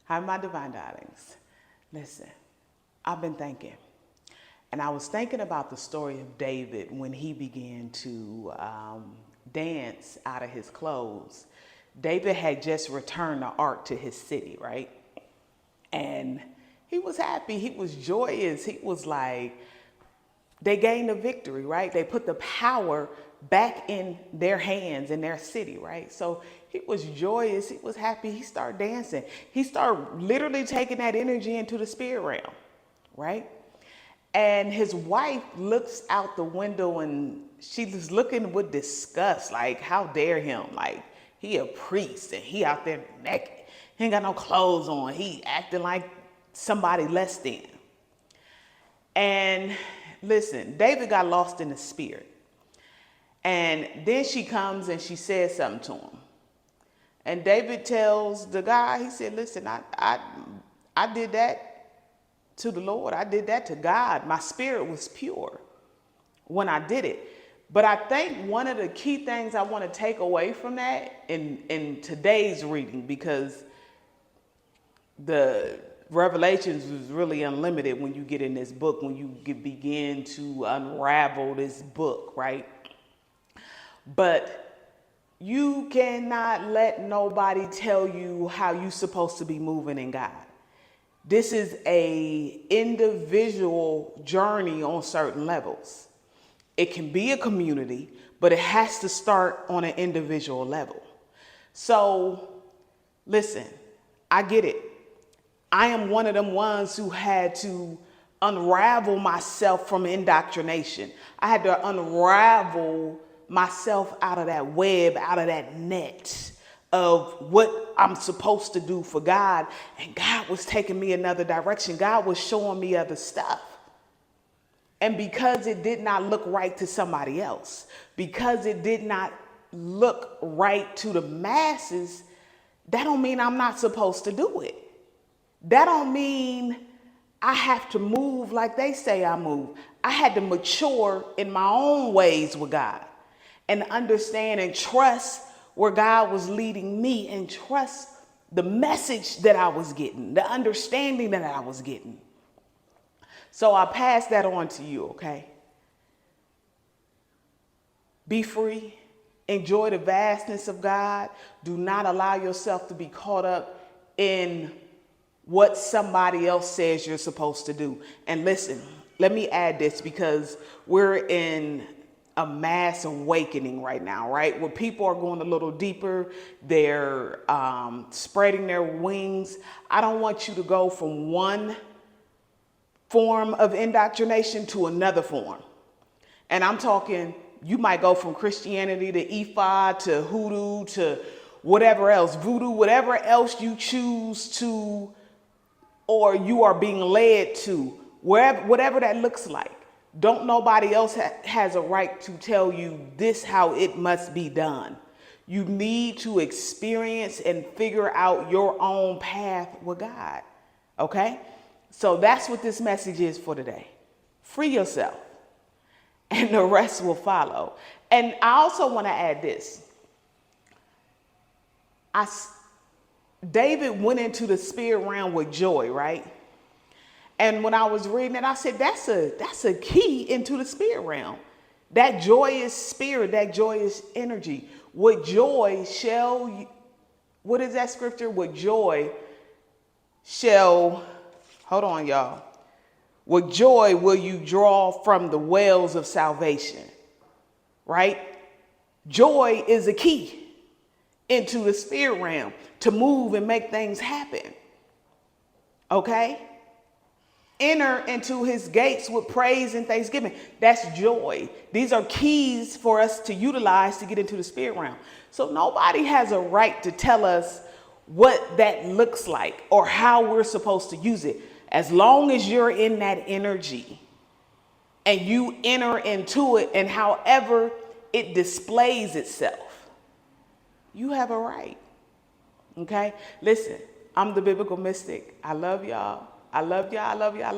Hi, my divine darlings. Listen, I've been thinking, and I was thinking about the story of David when he began to dance out of his clothes. David had just returned the ark to his city, right? And he was happy. He was joyous. He was like, they gained a victory, right? They put the power back in their hands in their city, right? So he was joyous. He was happy. He started dancing. He started literally taking that energy into the spirit realm, right? And his wife looks out the window and she's looking with disgust, like, how dare him? Like, he a priest and he out there naked. He ain't got no clothes on. He acting like somebody less than. And listen, David got lost in the spirit. And then she comes and she says something to him. And David tells the guy, he said, listen, I did that to the Lord. I did that to God. My spirit was pure when I did it. But I think one of the key things I want to take away from that in today's reading, because the Revelations is really unlimited when you get in this book, when you begin to unravel this book, right? But you cannot let nobody tell you how you're supposed to be moving in God. This is a individual journey on certain levels. It can be a community, but it has to start on an individual level. So listen, I get it. I am one of them ones who had to unravel myself from indoctrination. I had to unravel myself out of that web, out of that net of what I'm supposed to do for God. And God was taking me another direction. God was showing me other stuff. And because it did not look right to somebody else, because it did not look right to the masses, that don't mean I'm not supposed to do it. That don't mean I have to move like they say I move. I had to mature in my own ways with God and understand and trust where God was leading me and trust the message that I was getting, the understanding that I was getting. So I pass that on to you, okay? Be free. Enjoy the vastness of God. Do not allow yourself to be caught up in what somebody else says you're supposed to do. And listen, let me add this, because we're in a mass awakening right now, right? Where people are going a little deeper. They're spreading their wings. I don't want you to go from one form of indoctrination to another form. And I'm talking, you might go from Christianity to Ifa to hoodoo to whatever else, voodoo, whatever else you choose to, or you are being led to, wherever, whatever that looks like. Don't nobody else has a right to tell you this how it must be done. You need to experience and figure out your own path with God. Okay? So that's what this message is for today. Free yourself and the rest will follow. And I also want to add this. David went into the spirit realm with joy, right? And when I was reading it, I said, that's a key into the spirit realm. That joyous spirit, that joyous energy. With joy shall, what is that scripture? With joy shall, hold on, y'all. With joy will you draw from the wells of salvation, right? Joy is a key into the spirit realm to move and make things happen. Okay? Enter into his gates with praise and thanksgiving. That's joy. These are keys for us to utilize to get into the spirit realm. So nobody has a right to tell us what that looks like or how we're supposed to use it. As long as you're in that energy and you enter into it, and however it displays itself, you have a right. Okay? Listen, I'm the biblical mystic. I love y'all. I love y'all. I love y'all.